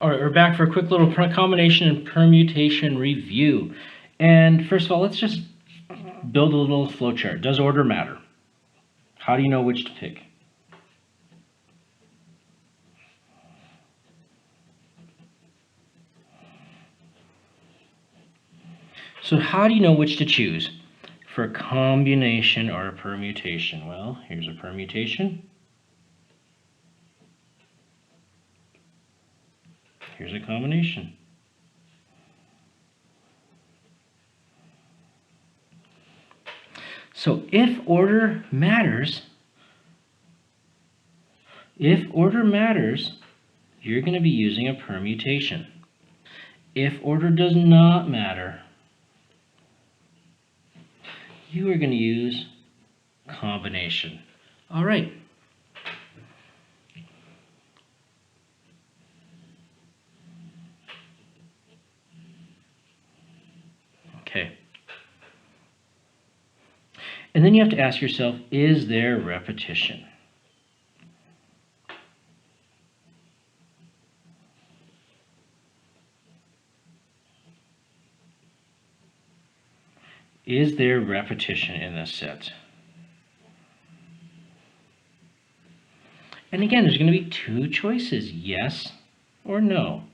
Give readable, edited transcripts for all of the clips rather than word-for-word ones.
All right, we're back for a quick little combination and permutation review. And first of all, let's just build a little flowchart. Does order matter? How do you know which to pick? So how do you know which to choose for a combination or a permutation? Well, here's a permutation. Here's a combination. So if order matters, you're going to be using a permutation. If order does not matter, you are going to use combination. All right. Okay. And then you have to ask yourself, is there repetition? Is there repetition in this set? And again, there's going to be two choices, yes or no.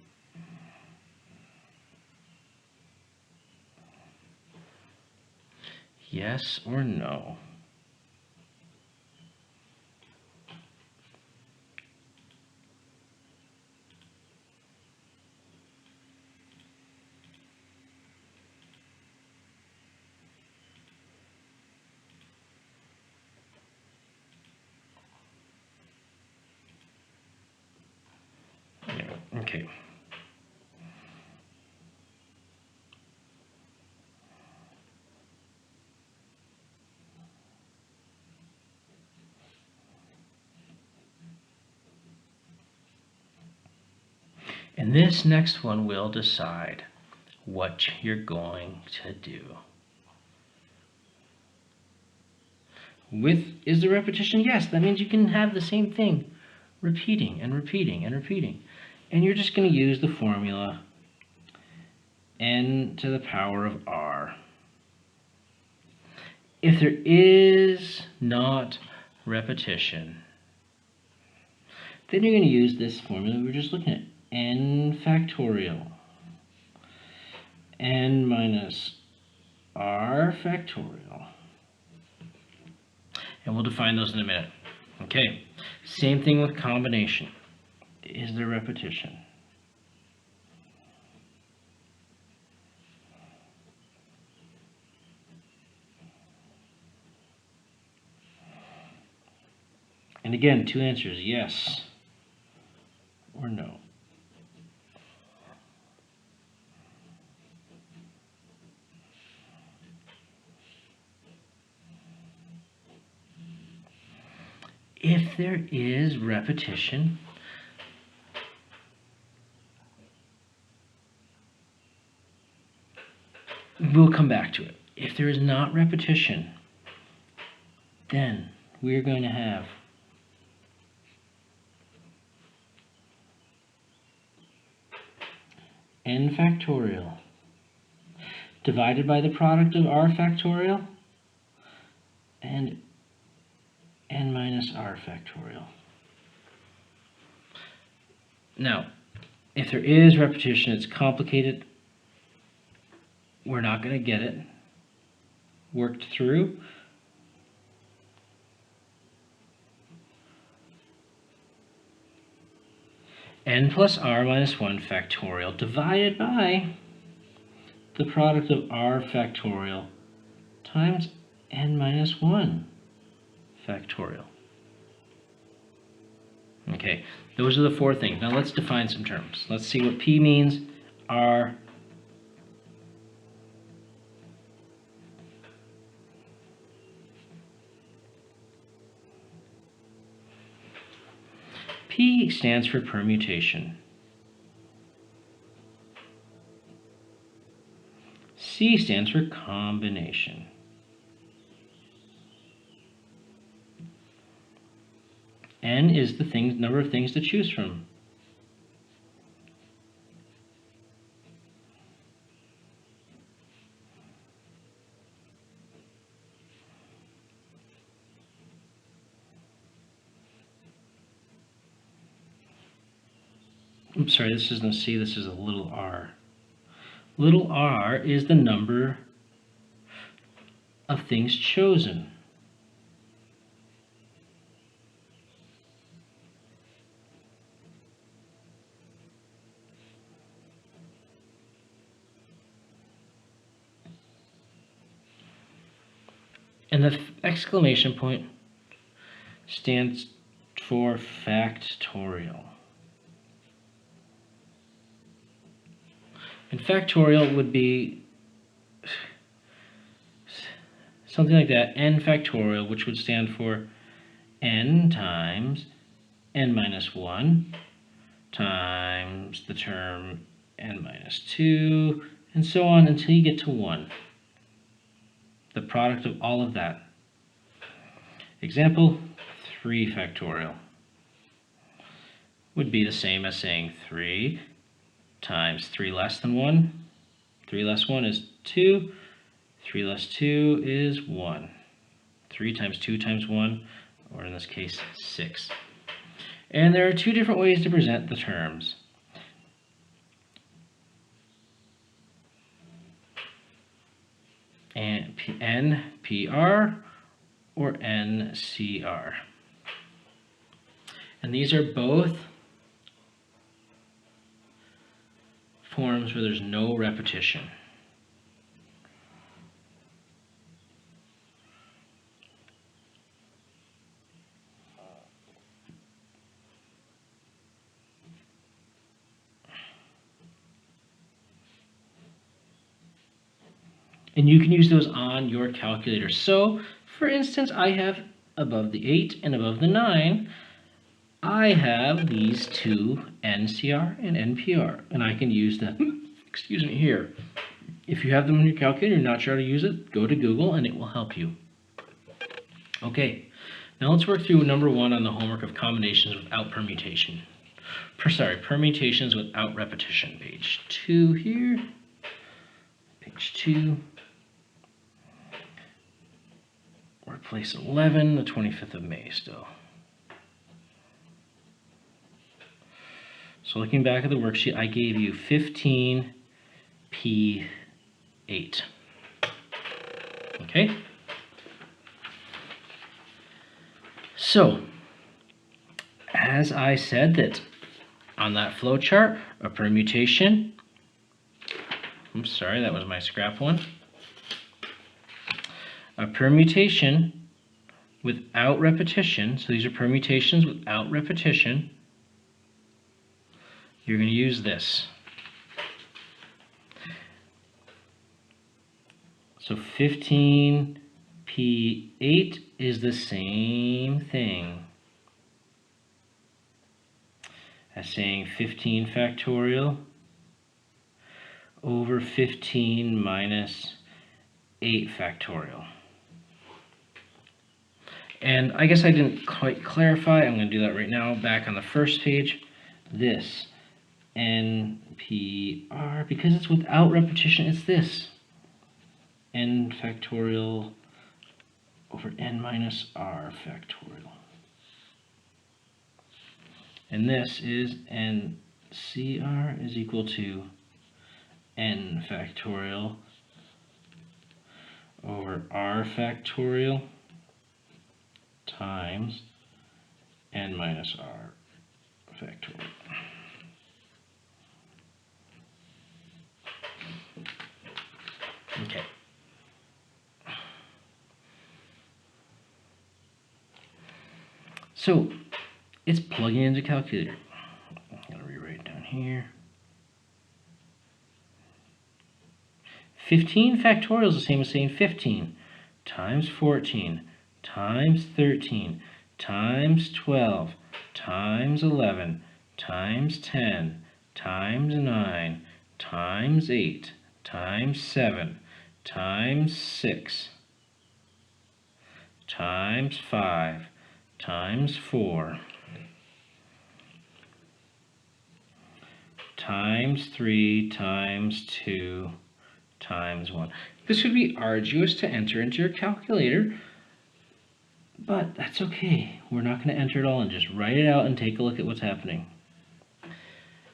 Yes or no. Okay. And this next one will decide what you're going to do. Is the repetition? Yes, that means you can have the same thing repeating and repeating and repeating. And you're just going to use the formula n to the power of r. If there is not repetition, then you're going to use this formula we're just looking at, n factorial, n minus r factorial. And we'll define those in a minute. Okay, same thing with combination. Is there repetition? And again, two answers, yes or no. If there is repetition, we'll come back to it. If there is not repetition, then we're going to have n factorial divided by the product of r factorial and n minus r factorial. Now, if there is repetition, it's complicated. We're not going to get it worked through. N plus r minus 1 factorial divided by the product of r factorial times n minus 1 factorial. Okay, those are the four things. Now let's define some terms. Let's see what P means, R, P stands for permutation. C stands for combination. N is the number of things to choose from. I'm sorry, this isn't a C, this is a little r. Little r is the number of things chosen. And the exclamation point stands for factorial. And factorial would be something like that, n factorial, which would stand for n times n minus 1 times the term n minus 2, and so on until you get to 1. The product of all of that. Example, 3 factorial would be the same as saying 3 times 3 less than 1. 3 less 1 is 2. 3 less 2 is 1. 3 times 2 times 1, or in this case, 6. And there are two different ways to present the terms. And NPR or NCR. And these are both forms where there's no repetition. And you can use those on your calculator. So, for instance, I have above the 8 and above the 9, I have these two NCR and NPR, and I can use them, excuse me, here. If you have them on your calculator and you're not sure how to use it, go to Google and it will help you. Okay, now let's work through number 1 on the homework of combinations without permutation. Permutations without repetition. Page 2 here. Page 2. Replace 11, the 25th of May still. So looking back at the worksheet, I gave you 15P8. Okay? So, as I said that on that flow chart, a permutation, I'm sorry, that was my scrap one. A permutation without repetition, so these are permutations without repetition, you're going to use this. So 15P8 is the same thing as saying 15 factorial over 15 minus 8 factorial. And I guess I didn't quite clarify. I'm going to do that right now. Back on the first page, this NPR, because it's without repetition, it's this. N factorial over n minus r factorial. And this is NCR is equal to n factorial over r factorial times n minus r factorial. Okay. So it's plugging into calculator. I'm going to rewrite down here. 15 factorial is the same as saying 15 times 14 times 13 times 12 times 11 times 10 times 9 times 8 times 7 times 6 times 5 times 4 times 3 times 2 times 1. This would be arduous to enter into your calculator, but that's okay. We're not going to enter it all and just write it out and take a look at what's happening.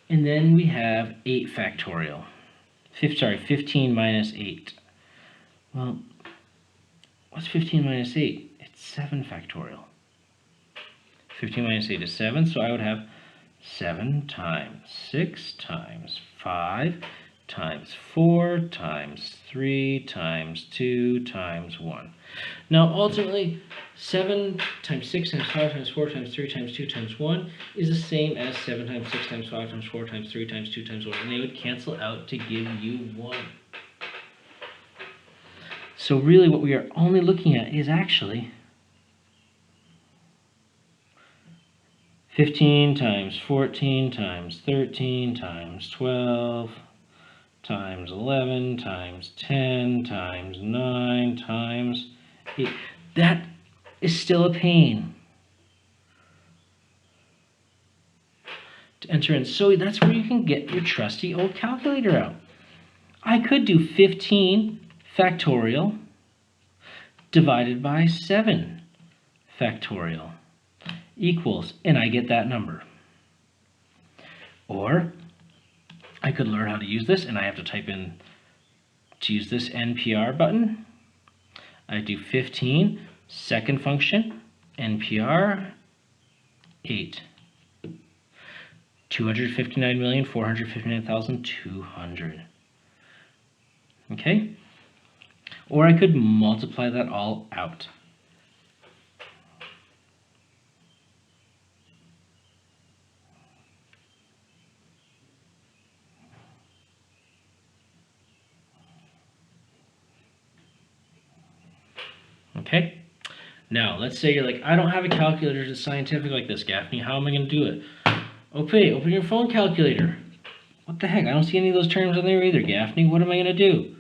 And then we have 8 factorial. 15 minus 8. Well, what's 15 minus 8? It's 7 factorial. 15 minus 8 is 7, so I would have 7 times 6 times 5 times 4 times 3 times 2 times 1. Now, ultimately, 7 times 6 times 5 times 4 times 3 times 2 times 1 is the same as 7 times 6 times 5 times 4 times 3 times 2 times 1, and they would cancel out to give you 1. So really what we are only looking at is actually 15 times 14 times 13 times 12 times 11 times 10 times 9 times 8. That is still a pain to enter in. So that's where you can get your trusty old calculator out. I could do 15 factorial divided by 7 factorial equals, and I get that number. Or I could learn how to use this, and I have to type in to use this NPR button. I do 15, second function, NPR 8. 259,459,200. Okay? Or I could multiply that all out. Okay? Now, let's say you're like, I don't have a calculator that's scientific like this, Gaffney. How am I going to do it? Okay, open your phone calculator. What the heck? I don't see any of those terms on there either, Gaffney. What am I going to do?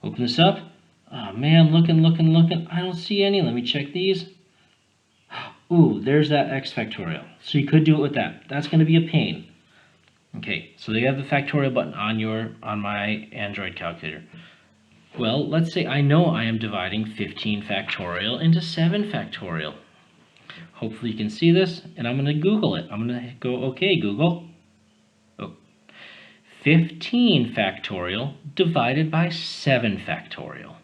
Open this up. Oh man, looking. I don't see any. Let me check these. Ooh, there's that x factorial. So you could do it with that. That's going to be a pain. Okay, so they have the factorial button on my Android calculator. Well, let's say I know I am dividing 15 factorial into 7 factorial. Hopefully you can see this, and I'm going to Google it. I'm going to go, okay, Google. 15 factorial divided by 7 factorial.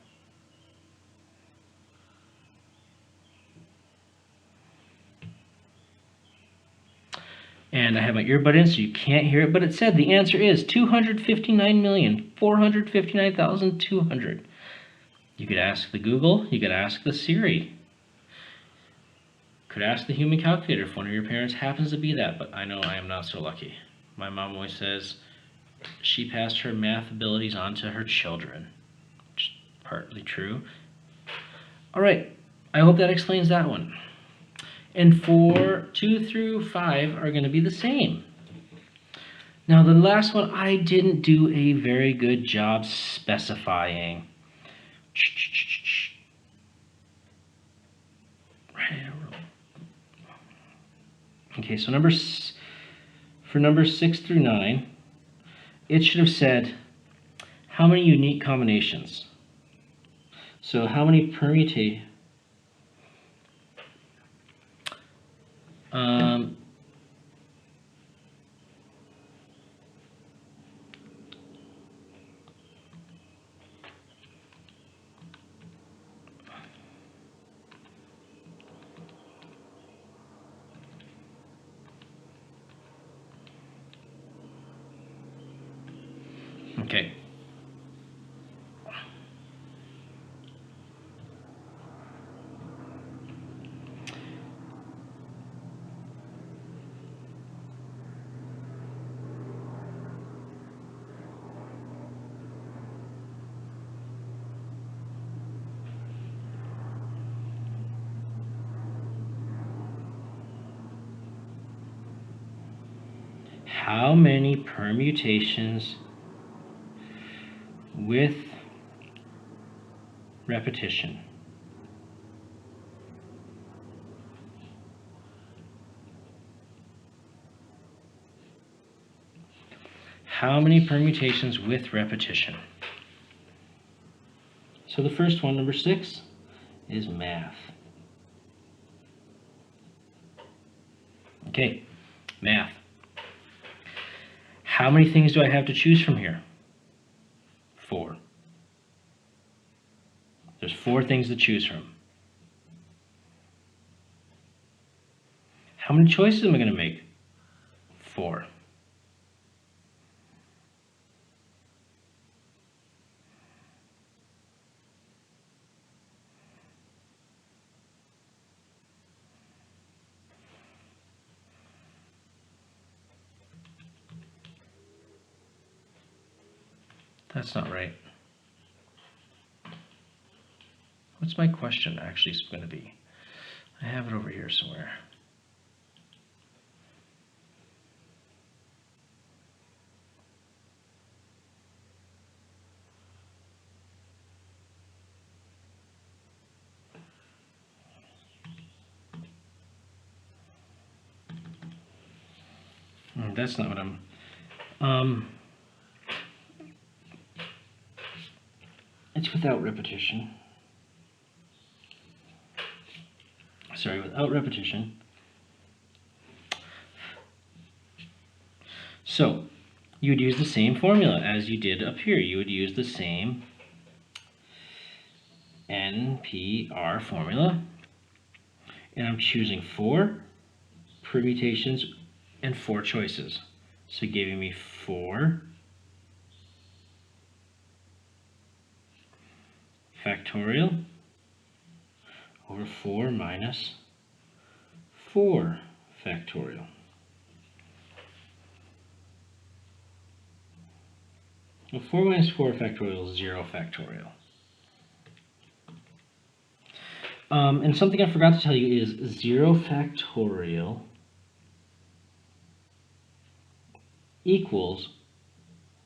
And I have my earbud in so you can't hear it, but it said the answer is 259,459,200. You could ask the Google, you could ask the Siri. Could ask the human calculator if one of your parents happens to be that, but I know I am not so lucky. My mom always says she passed her math abilities on to her children, which is partly true. All right, I hope that explains that one. And 4, 2 through 5 are going to be the same. Now the last one, I didn't do a very good job specifying. Okay, so for numbers 6 through 9, it should have said how many unique combinations. So how many permutations? Okay. How many permutations with repetition? How many permutations with repetition? So the first one, number 6, is math. Okay, math. How many things do I have to choose from here? 4. There's 4 things to choose from. How many choices am I going to make? 4. That's not right. What's my question actually going to be? I have it over here somewhere. That's not what I'm... It's without repetition. Sorry, without repetition. So, you would use the same formula as you did up here. You would use the same NPR formula. And I'm choosing 4 permutations and 4 choices. So giving me 4 factorial over 4 minus 4 factorial. Well, 4 minus 4 factorial is 0 factorial. And something I forgot to tell you is 0 factorial equals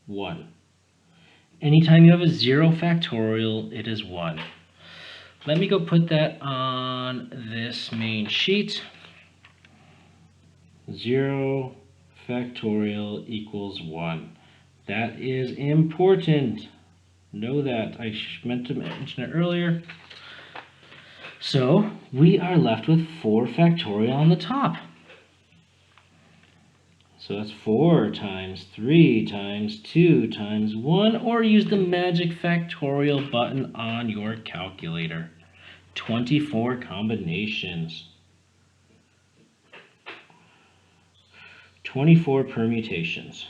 1. Anytime you have a 0 factorial, it is 1. Let me go put that on this main sheet. 0 factorial equals 1. That is important. Know that. I meant to mention it earlier. So we are left with 4 factorial on the top. So that's 4 times 3 times 2 times 1, or use the magic factorial button on your calculator. 24 combinations. 24 permutations.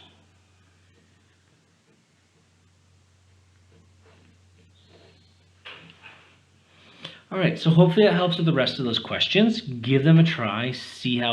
All right, so hopefully that helps with the rest of those questions. Give them a try, see how